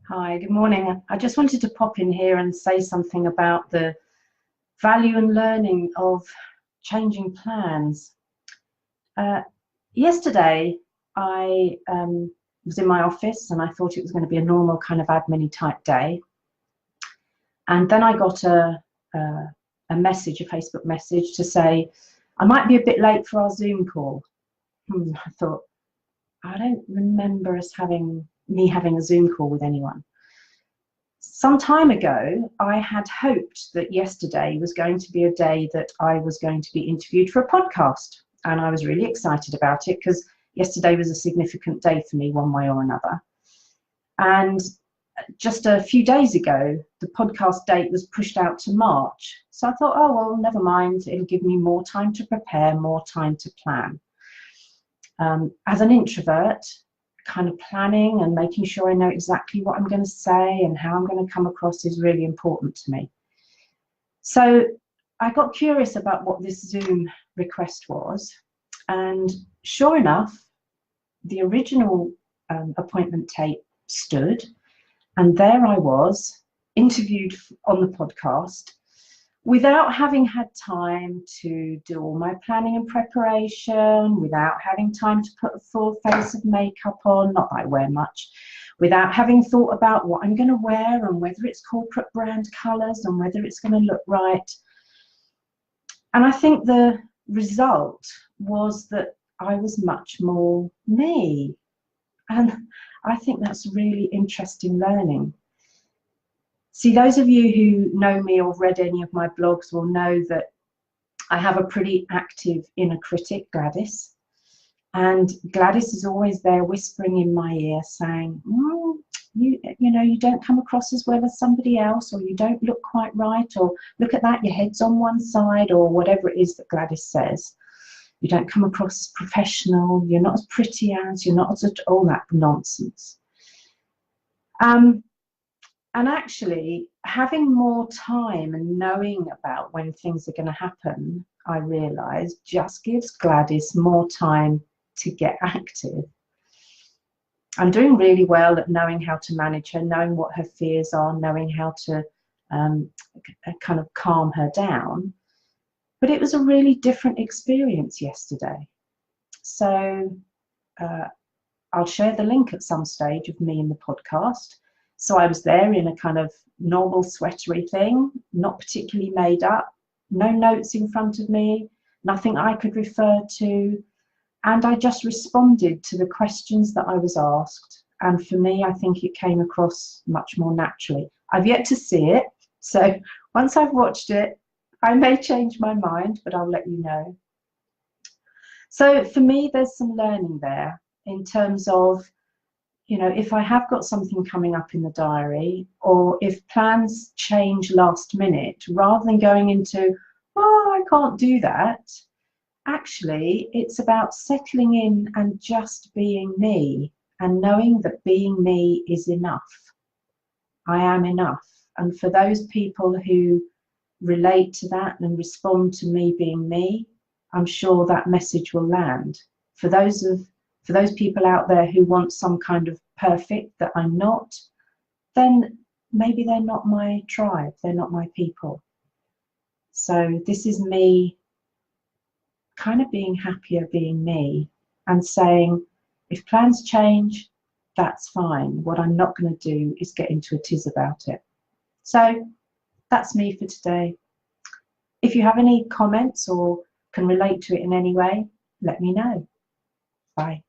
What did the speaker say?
Hi, good morning. I just wanted to pop in here and say something about the value and learning of changing plans. Uh, Yesterday, I was in my office and I thought it was going to be a normal kind of admin type day. And then I got a message, a Facebook message to say, I might be a bit late for our Zoom call. I thought, I don't remember me having a Zoom call with anyone. Some time ago, I had hoped that yesterday was going to be a day that I was going to be interviewed for a podcast. And I was really excited about it because yesterday was a significant day for me one way or another. And just a few days ago, the podcast date was pushed out to March. So I thought, oh, well, never mind. It'll give me more time to prepare, more time to plan. As an introvert, kind of planning and making sure I know exactly what I'm going to say and how I'm going to come across is really important to me. So I got curious about what this Zoom request was, and sure enough, the original appointment tape stood, and there I was, interviewed on the podcast, without having had time to do all my planning and preparation, without having time to put a full face of makeup on, not that I wear much, without having thought about what I'm going to wear and whether it's corporate brand colours and whether it's going to look right. And I think the result was that I was much more me. And I think that's really interesting learning. See, those of you who know me or read any of my blogs will know that I have a pretty active inner critic, Gladys. And Gladys is always there whispering in my ear saying, you don't come across as well as somebody else, or you don't look quite right, or look at that, your head's on one side, or whatever it is that Gladys says. You don't come across as professional, you're not as pretty as, you're not as, all that nonsense. And actually, having more time and knowing about when things are going to happen, I realised, just gives Gladys more time to get active. I'm doing really well at knowing how to manage her, knowing what her fears are, knowing how to kind of calm her down. But it was a really different experience yesterday. So I'll share the link at some stage of me in the podcast. So I was there in a kind of normal sweatery thing, not particularly made up, no notes in front of me, nothing I could refer to. And I just responded to the questions that I was asked. And for me, I think it came across much more naturally. I've yet to see it. So once I've watched it, I may change my mind, but I'll let you know. So for me, there's some learning there in terms of, if I have got something coming up in the diary, or if plans change last minute, rather than going into, oh, I can't do that, actually, it's about settling in and just being me and knowing that being me is enough. I am enough. And for those people who relate to that and respond to me being me, I'm sure that message will land. For those people out there who want some kind of perfect that I'm not, then maybe they're not my tribe, they're not my people. So this is me kind of being happier being me and saying, if plans change, that's fine. What I'm not going to do is get into a tiz about it. So that's me for today. If you have any comments or can relate to it in any way, let me know. Bye.